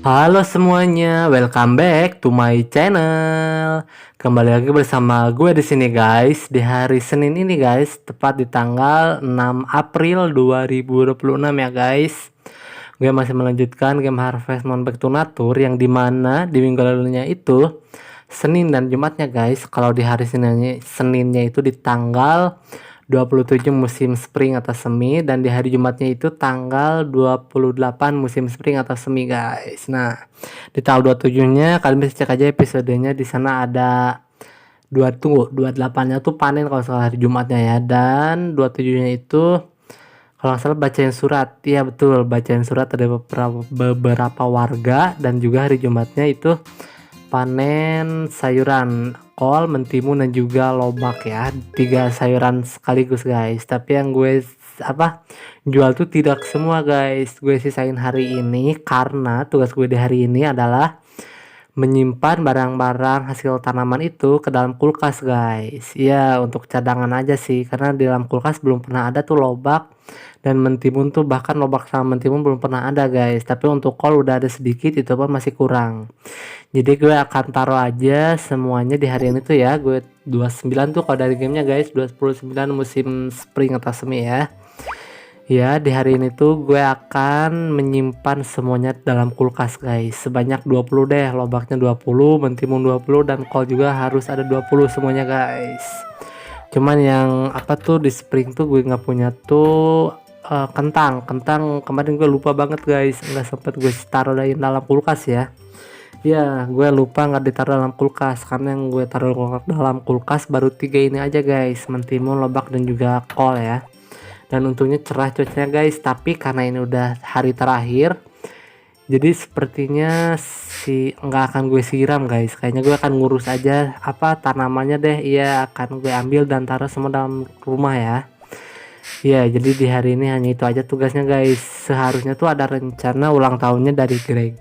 Halo semuanya, welcome back to my channel. Kembali lagi bersama gue di sini guys, di hari Senin ini guys, tepat di tanggal 6 April 2026 ya guys. Gue masih melanjutkan game Harvest Moon Back to Nature yang dimana di minggu lalunya itu Senin dan Jumatnya guys. Kalau di hari Seninnya itu di tanggal 27 musim spring atau semi, dan di hari Jumatnya itu tanggal 28 musim spring atau semi guys. Nah, di tanggal 27-nya kalian bisa cek aja episodenya, di sana ada 28-nya tuh panen kalau salah hari Jumatnya ya, dan 27-nya itu kalau nggak salah bacain surat. Iya betul, bacain surat ada beberapa warga, dan juga hari Jumatnya itu panen sayuran kol, mentimun, dan juga lobak ya, 3 sayuran sekaligus guys. Tapi yang gue jual tuh tidak semua guys, gue sisain hari ini karena tugas gue di hari ini adalah menyimpan barang-barang hasil tanaman itu ke dalam kulkas guys. Ya untuk cadangan aja sih, karena di dalam kulkas belum pernah ada tuh lobak dan mentimun tuh, bahkan lobak sama mentimun belum pernah ada guys. Tapi untuk kol udah ada sedikit, itu pun masih kurang. Jadi gue akan taruh aja semuanya di hari ini tuh ya. Gue 29 tuh kalau dari gamenya guys, 29 musim spring atau semi ya. Ya, di hari ini tuh gue akan menyimpan semuanya dalam kulkas guys. Sebanyak 20 deh, lobaknya 20, mentimun 20, dan kol juga harus ada 20 semuanya guys. Cuman yang di spring tuh gue nggak punya tuh kentang kemarin gue lupa banget guys, nggak sempet gue taruh di dalam kulkas ya. Ya, gue lupa nggak ditaruh dalam kulkas, karena yang gue taruh dalam kulkas baru 3 ini aja guys, mentimun, lobak, dan juga kol ya. Dan untungnya cerah cuacanya guys, tapi karena ini udah hari terakhir, jadi sepertinya nggak akan gue siram guys. Kayaknya gue akan ngurus aja tanamannya deh. Iya, akan gue ambil dan taruh semua dalam rumah ya. Iya, jadi di hari ini hanya itu aja tugasnya guys. Seharusnya tuh ada rencana ulang tahunnya dari Greg,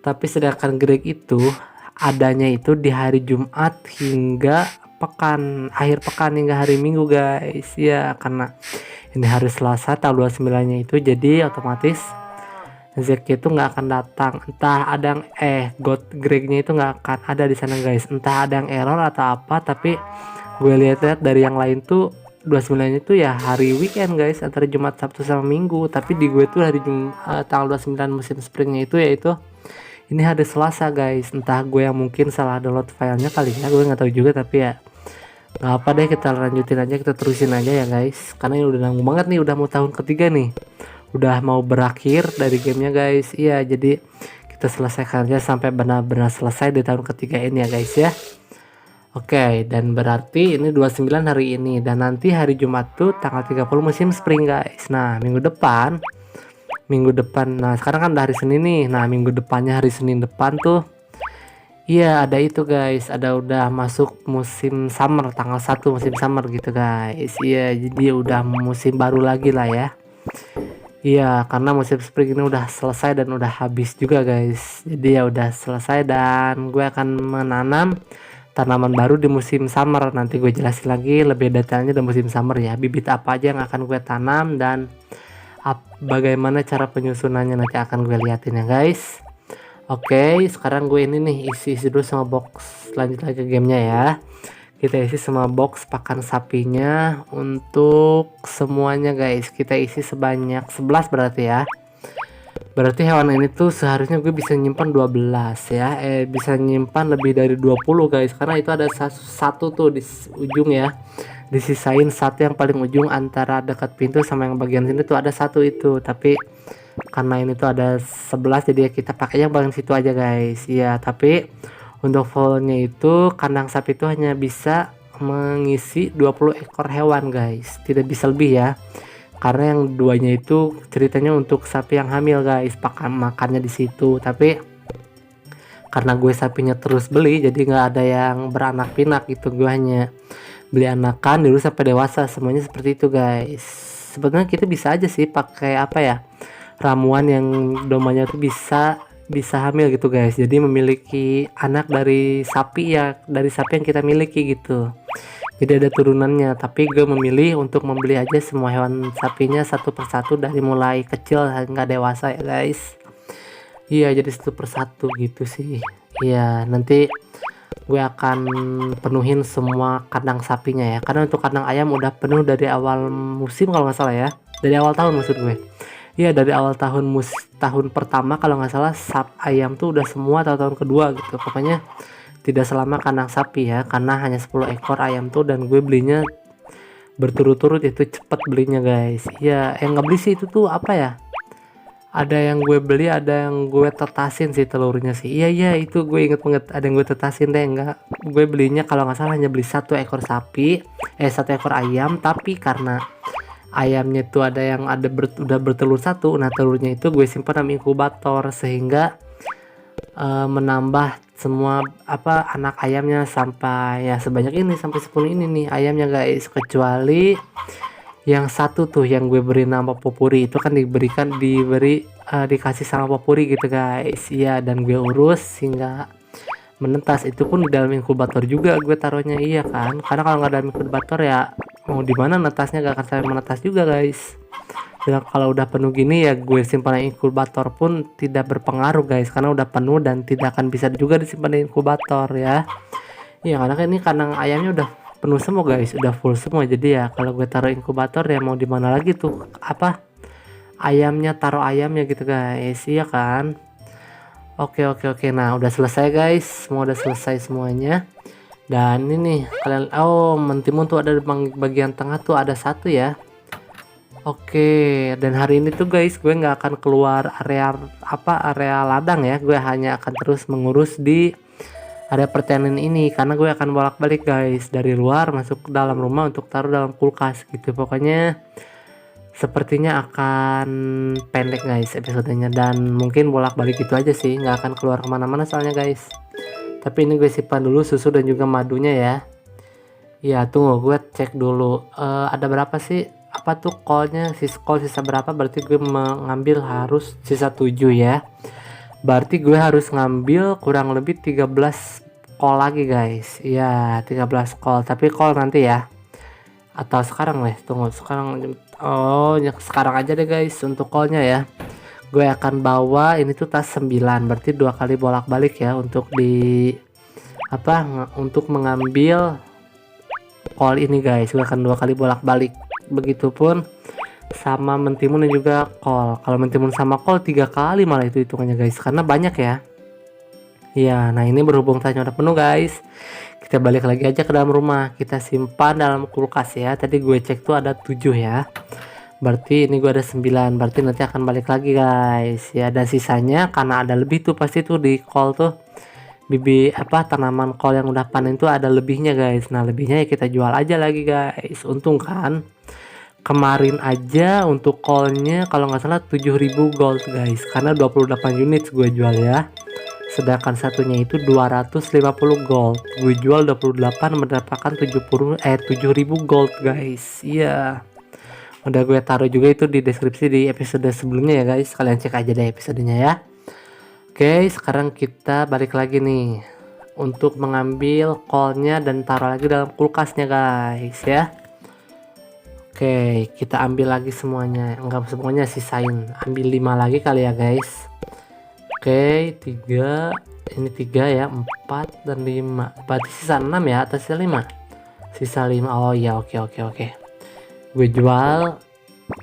tapi sedangkan Greg itu adanya itu di hari Jumat hingga akhir pekan hingga hari Minggu guys. Ya karena ini hari Selasa tanggal 29 nya itu, jadi otomatis Zeki itu nggak akan datang. Entah ada yang God Gregnya itu nggak akan ada di sana guys, entah ada yang error atau apa. Tapi gue lihat-lihat dari yang lain tuh 29 itu ya hari weekend guys, antara Jumat, Sabtu, sama Minggu. Tapi di gue tuh hari tanggal 29 musim springnya itu yaitu ini hari Selasa guys. Entah gue yang mungkin salah download filenya kali ya, gue nggak tahu juga. Tapi ya nggak apa deh, kita lanjutin aja, kita terusin aja ya guys, karena ini udah nanggung banget nih, udah mau tahun ketiga nih, udah mau berakhir dari gamenya guys. Iya, jadi kita selesaikan aja sampai benar-benar selesai di tahun ketiga ini ya guys ya. Oke, dan berarti ini 29 hari ini, dan nanti hari Jumat tuh tanggal 30 musim spring guys. Nah minggu depan, nah sekarang kan udah hari Senin nih, nah minggu depannya hari Senin depan tuh, iya ada itu guys, ada udah masuk musim summer, tanggal 1 musim summer gitu guys. Iya, jadi udah musim baru lagi lah ya. Iya, karena musim spring ini udah selesai dan udah habis juga guys. Jadi ya udah selesai, dan gue akan menanam tanaman baru di musim summer. Nanti gue jelasin lagi lebih detailnya di musim summer ya, bibit apa aja yang akan gue tanam dan bagaimana cara penyusunannya nanti akan gue liatin ya guys. Oke, sekarang gue ini nih isi dulu sama box, lanjut lagi ke gamenya ya. Kita isi semua box pakan sapinya untuk semuanya guys. Kita isi sebanyak 11 berarti ya. Berarti hewan ini tuh seharusnya gue bisa nyimpan 12 ya. Bisa nyimpan lebih dari 20 guys, karena itu ada satu tuh di ujung ya. Disisain satu yang paling ujung antara dekat pintu sama yang bagian sini tuh ada satu itu. Tapi karena ini tuh ada 11, jadi kita pakai yang paling situ aja guys. Ya, tapi untuk volume itu kandang sapi itu hanya bisa mengisi 20 ekor hewan guys, tidak bisa lebih ya, karena yang duanya itu ceritanya untuk sapi yang hamil guys, makannya di situ. Tapi karena gue sapinya terus beli, jadi nggak ada yang beranak pinak gitu, gue hanya beli anakan dulu sampai dewasa, semuanya seperti itu guys. Sebenarnya kita bisa aja sih pakai ramuan yang domanya tuh bisa hamil gitu guys, jadi memiliki anak dari sapi ya, dari sapi yang kita miliki gitu, jadi ada turunannya. Tapi gue memilih untuk membeli aja semua hewan sapinya satu persatu dari mulai kecil hingga dewasa ya guys. Iya, jadi satu persatu gitu sih. Iya, nanti gue akan penuhin semua kandang sapinya ya, karena untuk kandang ayam udah penuh dari awal musim kalau nggak salah ya, dari awal tahun maksud gue. Iya, dari awal tahun pertama kalau nggak salah ayam tuh udah semua, atau tahun kedua gitu. Pokoknya tidak selama kandang sapi ya, karena hanya 10 ekor ayam tuh, dan gue belinya berturut-turut, itu cepet belinya guys. Iya, yang nggak beli sih itu tuh apa ya, ada yang gue beli, ada yang gue tetasin sih telurnya sih. Iya iya, itu gue inget banget, ada yang gue tetasin deh. Enggak, gue belinya kalau nggak salah hanya beli 1 ekor sapi, 1 ekor ayam, tapi karena ayamnya tuh ada yang udah bertelur satu, nah telurnya itu gue simpan dalam inkubator, sehingga menambah semua apa anak ayamnya sampai ya sebanyak ini, sampai 10 ini nih ayamnya guys. Kecuali yang satu tuh yang gue beri nama Popuri, itu kan dikasih sama Popuri gitu guys. Iya, dan gue urus hingga menetas, itu pun di dalam inkubator juga gue taruhnya. Iya kan, karena kalau nggak dalam inkubator ya mau di mana netasnya, gak akan sampai menetas juga guys. Dan kalau udah penuh gini ya gue simpan di inkubator pun tidak berpengaruh guys, karena udah penuh dan tidak akan bisa juga disimpan di inkubator ya. Iya, karena kan ini kandang ayamnya udah penuh semua guys, udah full semua. Jadi ya kalau gue taruh inkubator ya mau di mana lagi tuh apa ayamnya, taruh ayamnya gitu guys. Iya kan. Oke oke oke, nah udah selesai guys, semua udah selesai semuanya. Dan ini kalian, oh mentimun tuh ada di bagian tengah tuh ada satu ya. Oke, dan hari ini tuh guys gue nggak akan keluar area ladang ya, gue hanya akan terus mengurus di area pertanian ini, karena gue akan bolak-balik guys, dari luar masuk ke dalam rumah untuk taruh dalam kulkas gitu. Pokoknya sepertinya akan pendek guys episodenya, dan mungkin bolak-balik gitu aja sih, nggak akan keluar kemana-mana soalnya guys. Tapi ini gue simpan dulu susu dan juga madunya ya. Ya tunggu, gue cek dulu ada berapa sih apa tuh callnya, call sisa berapa, berarti gue mengambil harus sisa 7 ya. Berarti gue harus ngambil kurang lebih 13 call lagi guys. Iya 13 call, tapi call nanti ya, atau sekarang nih, tunggu sekarang. Oh ya, sekarang aja deh guys untuk callnya ya. Gue akan bawa ini tuh tas 9, berarti 2 kali bolak-balik ya untuk untuk mengambil call ini guys. Gue akan 2 kali bolak-balik, begitupun sama mentimun dan juga kol. Kalau mentimun sama kol 3 kali malah itu hitungannya guys, karena banyak ya. Iya, nah ini berhubung tasnya udah penuh guys, kita balik lagi aja ke dalam rumah, kita simpan dalam kulkas ya. Tadi gue cek tuh ada 7 ya, berarti ini gue ada 9, berarti nanti akan balik lagi guys ya. Dan sisanya karena ada lebih tuh pasti tuh di kol tuh, tanaman kol yang udah panen tuh ada lebihnya guys. Nah lebihnya ya kita jual aja lagi guys, untung kan. Kemarin aja untuk callnya kalau nggak salah 7.000 gold guys, karena 28 unit gue jual ya. Sedangkan satunya itu 250 gold, gue jual 28 mendapatkan 7.000 gold guys. Iya, udah gue taruh juga itu di deskripsi di episode sebelumnya ya guys, kalian cek aja deh episodenya ya. Oke, sekarang kita balik lagi nih untuk mengambil callnya dan taruh lagi dalam kulkasnya guys ya. Oke, kita ambil lagi semuanya, enggak semuanya, sisain, ambil 5 lagi kali ya guys. Oke, 3, ini 3 ya, 4 dan 5, berarti sisa 6 ya, atas sisa 5, sisa 5. Oh ya, oke gue jual.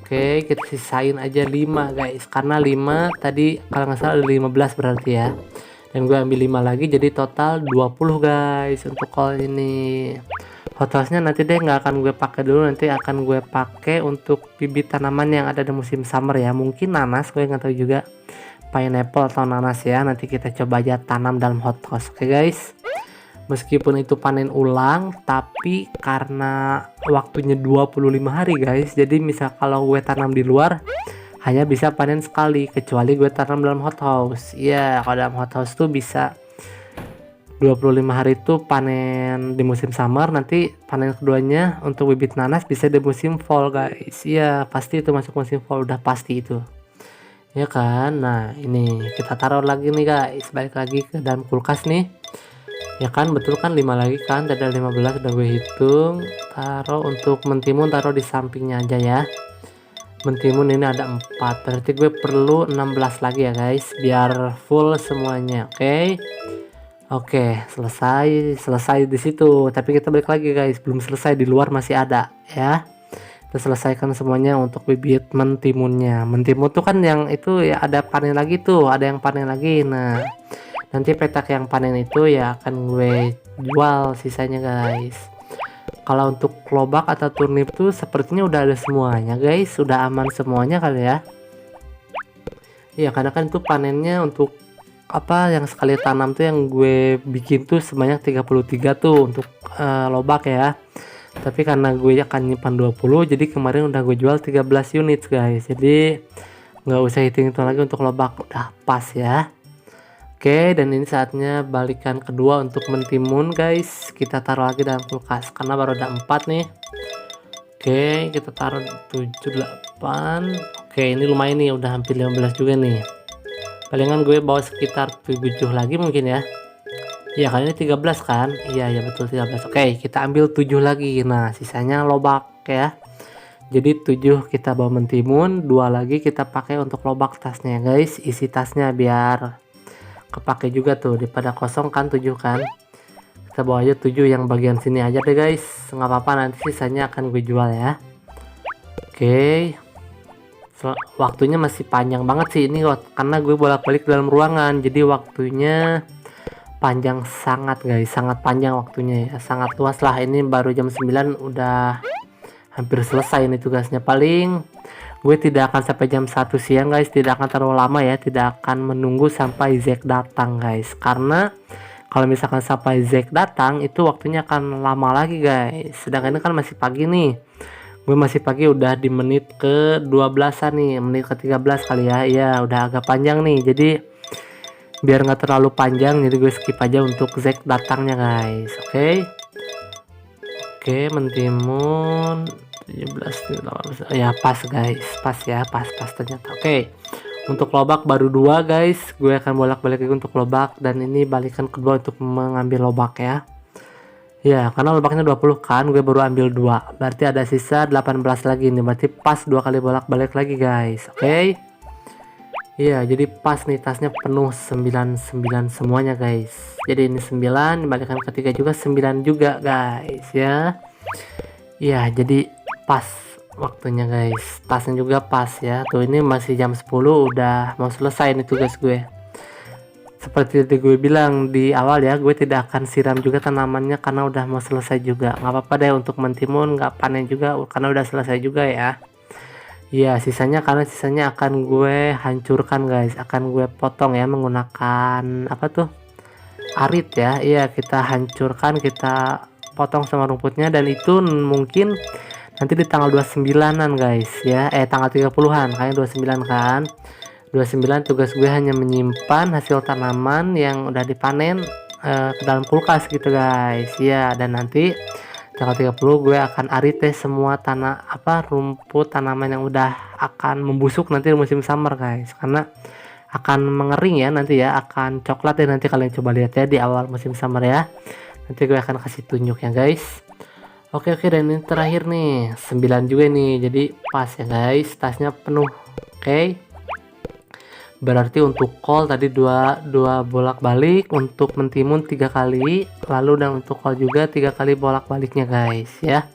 Oke, kita sisain aja 5 guys, karena 5 tadi kalau nggak salah ada 15 berarti ya, dan gue ambil 5 lagi, jadi total 20 guys untuk call ini. Hothouse-nya nanti deh nggak akan gue pakai dulu, nanti akan gue pakai untuk bibit tanaman yang ada di musim summer ya, mungkin nanas, gue nggak tahu juga, pineapple atau nanas ya. Nanti kita coba aja tanam dalam hothouse. Oke guys, meskipun itu panen ulang, tapi karena waktunya 25 hari guys, jadi misal kalau gue tanam di luar hanya bisa panen sekali, kecuali gue tanam dalam hothouse. Iya, kalau dalam hothouse tuh bisa 25 hari itu panen di musim summer, nanti panen keduanya untuk bibit nanas bisa di musim fall guys. Iya pasti itu masuk musim fall, udah pasti itu ya kan. Nah ini kita taruh lagi nih guys, balik lagi ke dalam kulkas nih ya kan, betul kan, 5 lagi kan, ada 15 udah gue hitung. Taruh untuk mentimun, taruh di sampingnya aja ya. Mentimun ini ada 4, berarti gue perlu 16 lagi ya guys biar full semuanya. Oke, selesai di situ. Tapi kita balik lagi guys, belum selesai, di luar masih ada ya. Kita selesaikan semuanya untuk bibit mentimunnya. Mentimun tuh kan yang itu ya ada panen lagi tuh, ada yang panen lagi. Nah, nanti petak yang panen itu ya akan gue jual sisanya guys. Kalau untuk lobak atau turnip tuh sepertinya udah ada semuanya guys, sudah aman semuanya kali ya. Iya, karena kan itu panennya untuk apa yang sekali tanam tuh yang gue bikin tuh sebanyak 33 tuh untuk lobak ya. Tapi karena gue akan nyimpan 20, jadi kemarin udah gue jual 13 unit guys. Jadi nggak usah hitung itu lagi untuk lobak, udah pas ya. Oke, dan ini saatnya balikan kedua untuk mentimun guys. Kita taruh lagi dalam kulkas karena baru ada 4 nih. Oke, kita taruh 7, 8. Oke, ini lumayan nih, udah hampir 15 juga nih. Palingan gue bawa sekitar 7 lagi mungkin ya. Ya kali ini 13 kan. Iya betul 13. Oke, kita ambil 7 lagi. Nah sisanya lobak ya. Jadi 7 kita bawa mentimun, 2 lagi kita pakai untuk lobak tasnya guys. Isi tasnya biar kepake juga tuh, daripada kosong kan 7 kan. Kita bawa aja 7 yang bagian sini aja deh guys. Nggak apa-apa, nanti sisanya akan gue jual ya. Oke, waktunya masih panjang banget sih ini karena gue bolak-balik dalam ruangan, jadi waktunya panjang sangat guys, sangat panjang waktunya ya, sangat luas lah. Ini baru jam 9 udah hampir selesai ini tugasnya. Paling gue tidak akan sampai jam 1 siang guys, tidak akan terlalu lama ya, tidak akan menunggu sampai Zack datang guys, karena kalau misalkan sampai Zack datang itu waktunya akan lama lagi guys. Sedangkan ini kan masih pagi nih, gue masih pagi, udah di menit ke 12an nih, menit ke 13 kali ya. Iya udah agak panjang nih, jadi biar nggak terlalu panjang jadi gue skip aja untuk Zack datangnya guys. Oke, mentimun 17, 18 ya, pas guys, pas ya, pas ternyata. Oke, untuk lobak baru 2 guys, gue akan bolak-balik lagi untuk lobak, dan ini balikan kedua untuk mengambil lobak ya. Ya, karena lobaknya 20 kan, gue baru ambil 2. Berarti ada sisa 18 lagi nih. Berarti pas 2 kali bolak-balik lagi, guys. Oke. Iya, jadi pas nih tasnya penuh 99 semuanya, guys. Jadi ini 9, dibalikan ketiga juga 9 juga, guys, ya. Iya, jadi pas waktunya, guys. Tasnya juga pas ya. Tuh ini masih jam 10 udah mau selesai nih tugas gue. Seperti yang gue bilang di awal ya, gue tidak akan siram juga tanamannya karena udah mau selesai juga. Nggak apa-apa deh untuk mentimun nggak panen juga karena udah selesai juga ya. Iya, sisanya karena sisanya akan gue hancurkan guys, akan gue potong ya menggunakan apa tuh, arit ya. Iya, kita hancurkan, kita potong sama rumputnya, dan itu mungkin nanti di tanggal 29-an guys ya, tanggal 30-an, kayaknya 29 kan. 29 tugas gue hanya menyimpan hasil tanaman yang udah dipanen ke dalam kulkas gitu guys ya. Dan nanti tanggal 30 gue akan arit semua rumput tanaman yang udah akan membusuk nanti di musim summer guys, karena akan mengering ya nanti ya, akan coklat ya nanti. Kalian coba lihat ya di awal musim summer ya, nanti gue akan kasih tunjuk ya guys. Oke, dan ini terakhir nih 9 juga nih, jadi pas ya guys, tasnya penuh. Berarti untuk kol tadi dua bolak-balik, untuk mentimun 3 kali, lalu dan untuk kol juga 3 kali bolak-baliknya guys ya.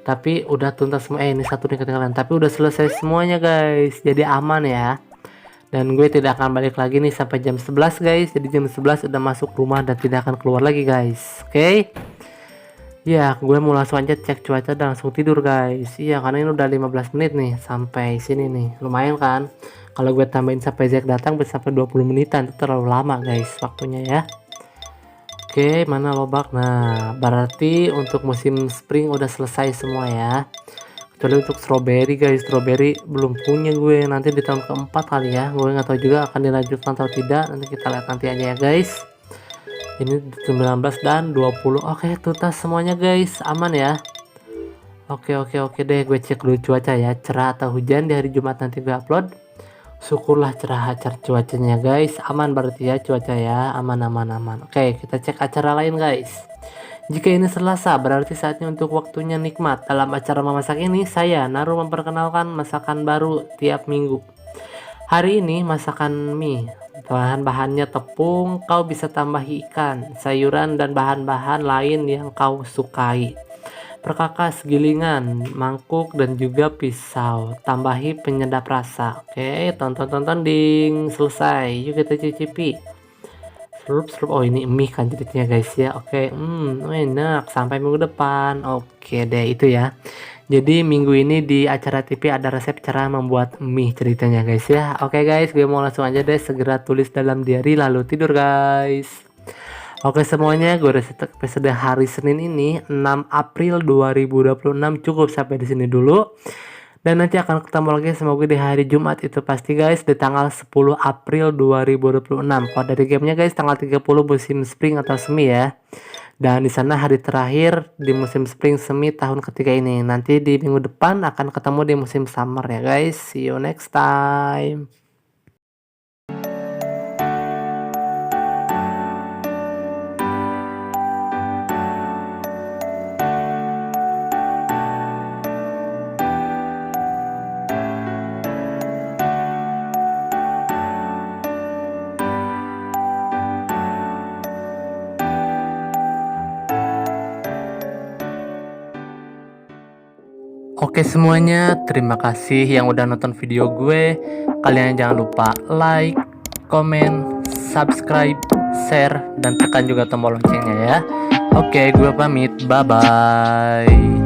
Tapi udah tuntas semua, ini satu nih ketinggalan, tapi udah selesai semuanya guys, jadi aman ya. Dan gue tidak akan balik lagi nih sampai jam 11 guys, jadi jam 11 udah masuk rumah dan tidak akan keluar lagi guys. Ya, gue mau langsung aja cek cuaca dan langsung tidur guys. Iya, karena ini udah 15 menit nih sampai sini nih, lumayan kan. Kalau gue tambahin sampai Zack datang bisa sampai 20 menitan, itu terlalu lama guys waktunya ya. Oke, mana lobak? Nah, berarti untuk musim spring udah selesai semua ya. Kecuali untuk strawberry guys, strawberry belum punya gue, nanti di tahun keempat kali ya. Gue nggak tahu juga akan dilanjutkan atau tidak, nanti kita lihat nanti aja ya guys. Ini 19 dan 20. Oke, tuntas semuanya guys, aman ya. Oke deh, gue cek dulu cuaca ya, cerah atau hujan di hari Jumat nanti gue upload. Syukurlah cerah cuacanya guys, aman berarti ya cuaca ya, aman. Oke, kita cek acara lain guys. Jika ini Selasa, berarti saatnya untuk waktunya nikmat. Dalam acara memasak ini, saya Naru memperkenalkan masakan baru tiap minggu. Hari ini masakan mie. Bahan-bahannya tepung, kau bisa tambah ikan, sayuran dan bahan-bahan lain yang kau sukai. Perkakas gilingan, mangkuk dan juga pisau. Tambahi penyedap rasa. Oke, tonton ding. Selesai. Yuk kita cicipi. Serup. Oh, ini mie kan jadinya guys ya. Oke, enak. Sampai minggu depan. Oke deh, itu ya. Jadi minggu ini di acara TV ada resep cara membuat mie ceritanya guys ya. Oke guys, gue mau langsung aja deh segera tulis dalam diary lalu tidur guys. Oke semuanya, gue udah set episode hari Senin ini 6 April 2026 cukup sampai di sini dulu. Dan nanti akan ketemu lagi semoga di hari Jumat itu pasti guys, di tanggal 10 April 2026. Kalau dari gamenya guys tanggal 30 musim spring atau semi ya. Dan di sana hari terakhir di musim spring semi tahun ketiga ini. Nanti di minggu depan akan ketemu di musim summer ya guys. See you next time. Oke semuanya, terima kasih yang udah nonton video gue. Kalian jangan lupa like, komen, subscribe, share, dan tekan juga tombol loncengnya ya. Oke, gue pamit. Bye-bye.